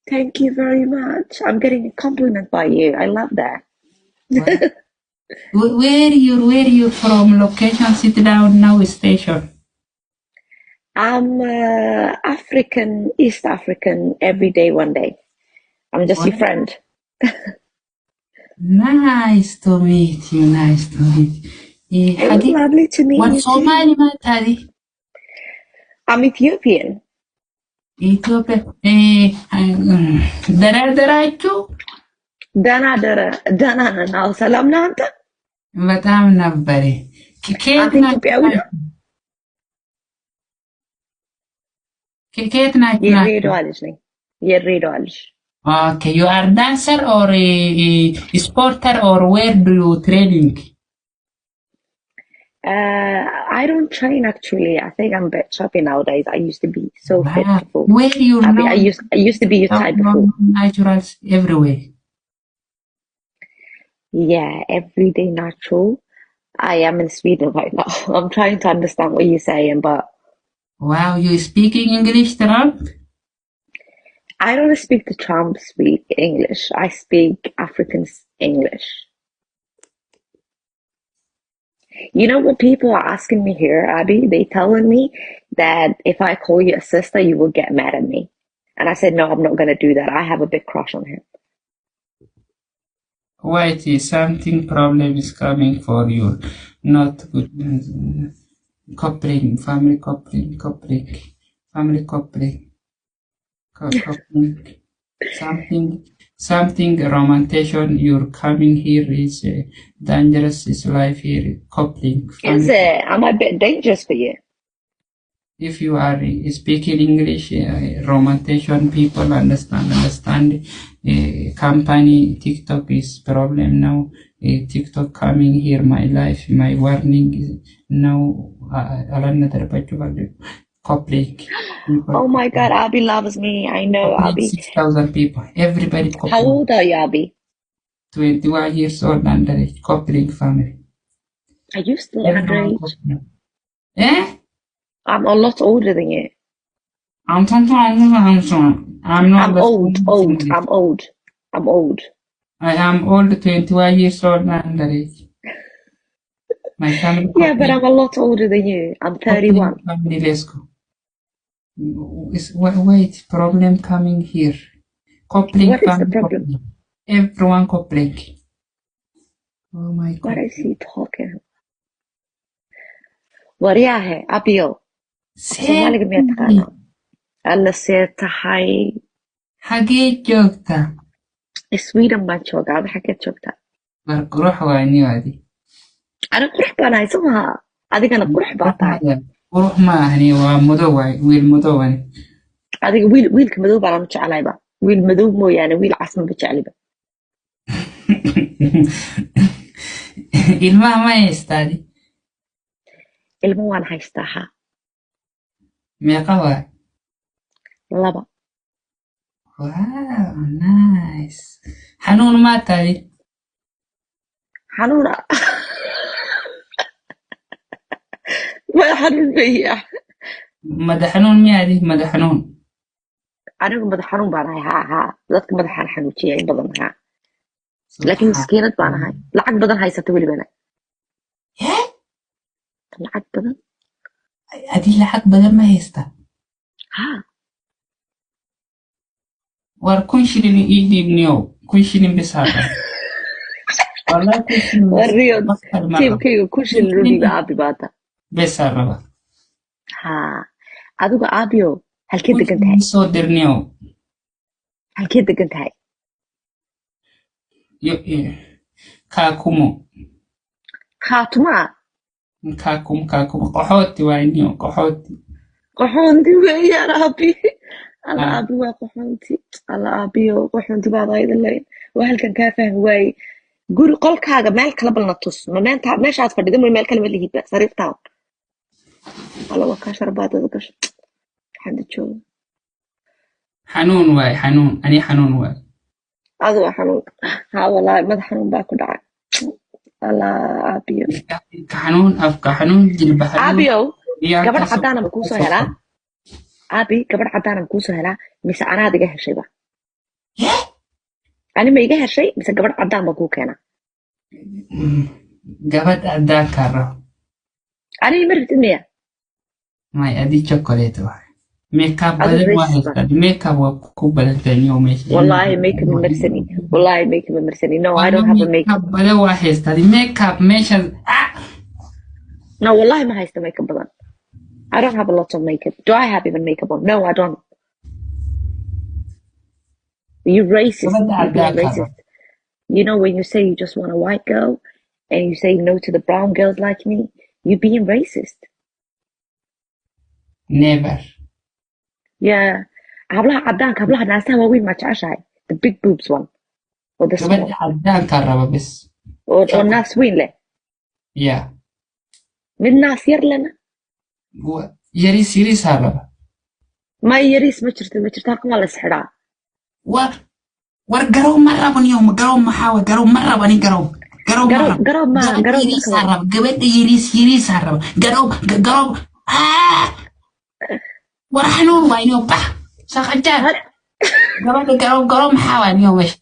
Thank you very much. I'm getting a compliment by you. I love that. Well, where you from? Location, sit down now station. I'm African, East African, every day, one day. I'm just your Well, friend. nice to meet you. Nice to meet you. It was Hadi, lovely to meet what you too. Somali ma tadi? I'm Ethiopian. Ethiopia. ደራደራችሁ ደህና ነን። አዎ ሰላም ነህ አንተ? በጣም ነበር። ከየት አንተ ኢትዮጵያዊ ነው? ናችሁ? የድሬዳዋ ልጅ ነኝ። የድሬዳዋ ልጅ። Okay, you are dancer or a sporter or where do you training? I don't train actually. I think I'm a bit chubby nowadays. I used to be so fit Wow. before. Where you know I used to be your type before. naturals everywhere. Yeah, everyday natural. I am in Sweden right now. I'm trying to understand what you're saying, but Wow, you speaking English, Trump? I don't speak the Trump speak English. I speak African English. You know what people are asking me here, Abby? They telling me that if I call you a sister, you will get mad at me. And I said, no, I'm not going to do that. I have a big crush on him. Wait, something problem is coming for you. Not good. Coupling, family coupling, family coupling. Something romantation you're coming here is dangerous is life here coupling Is it? Am I a bit dangerous for you? if you are speaking English romantation people understand company TikTok is problem now TikTok coming here my life my warning is now another coupling. Oh my God, Abby loves me. I know, Abby. 6,000 people. Everybody coupling. How old are you, Abby? 21 years old underage coupling family. Are you still Everyone underage? coupling. Eh? I'm a lot older than you. I'm not I'm the old. same. I'm old. I'm old. I am old 21 years old underage. My family Yeah, but I'm a lot older than you. I'm 31. family, let's go. Wait, problem coming here. Coupling What is the family problem? coupling. Everyone coupling. Oh my God. What is he talking? waryahe abyo Soomaaliga miyaa taqaanaa? Alla see tahay. Xagee joogtaa? Sweden baan joogaa. Adi xageed joogtaa? War qurux waa niwaadi. Ani qurux baan ahay soo maha? Adigana qurux baa tahay. Qurux ma ahani waa madow waay wiil madow waay. Adiga wiilka madow baan anu jeclayba. Wiil madow mooyaane wiil cas ma jecliba. Ilmaha ma haystaadi? Ilmo waan haystaa ha. Meeqa waay? 2. Wow, nice. Xanuun maa taadi? xanuuna madax xanuun baya. Madax xanuun miyaadi? Madax xanuun. Anigu madax xanuun baan ahay haa dadka madaxaan xanuujiya in badan haa laakiin miskiinad baan ahay lacag badan haysata welibana. lacag badan? Adi lacag badan ma haysta? haa war 1,000 shilin ii dhiibniyow 1,000 shilin bis hada. Wallahi 1,000 shilin warriyo tiimkayga 1,000 shilin u dhiiba aabi baata bes raba. haa adigu aabiyo halkee degan tahay? soo dirniyow. halkee degan tahay? Kaakumo. khaatuma? Kaakum qaxooti waay niyo qaxooti. qaxoonti weeyaan aabi. alla aabi waa qaxoonti. alla aabiyo qaxoonti baad aydan leyn waa halkan kaa fahmi waaye. guri qolkaaga meel kala balna tus ma meeshaad fadhida mooy meel kale ma lihidba sariirtaan. alla waa kaa sharbaadada gasho xanda jooga. xanuun waay xanuun ani xanuun waay. adu waa xanuun haa walaahi madax xanuun baa ku dhacay. alla aabiyo. xanuun afka xanuun jilba xanuun. aabiyo gabadh caddaana ma kuusoo helaa? aabi gabadh caddaana ma kuusoo helaa mise anaad iga heshayba? أنا ما يجيها شيء بس قبل عدان بقول كنا gabadh cadaan kaa rabo أنا مرت إني may adii chocolate waay makeup هذا badan waa ريسبا haystaa makeup waa ku badantahay oo meesha والله ميك اب مرسني والله ميك اب مرسني no I don't have a makeup makeup badan waa haystaa makeup meesha no والله ما هيست makeup بدن I don't have a lot of makeup do I have even makeup on no I don't you racist gabadha you're being cadaan kaa racist rabo you know when you say you just want a white girl and you say no to the brown girls like me you're being racist never yeah hablaha cadaanka hablaha naasaha waaweyn ma jeceshahay the big boobs one or the small gabadha cadaan kaa rabo bes or naas weyn leh yeah mid naas yar lena yariis yariisaa raba ma yariis ma jirto halkan waa la isxidhaa war garow ma raban yow garow maxaa way garow ma rabani garow garow ma rab garow ma yariisaa raba gabadha yariisaa raba garow war xanuun waa inuu bax saqajaan gabadha garow maxaa waa inuu meesha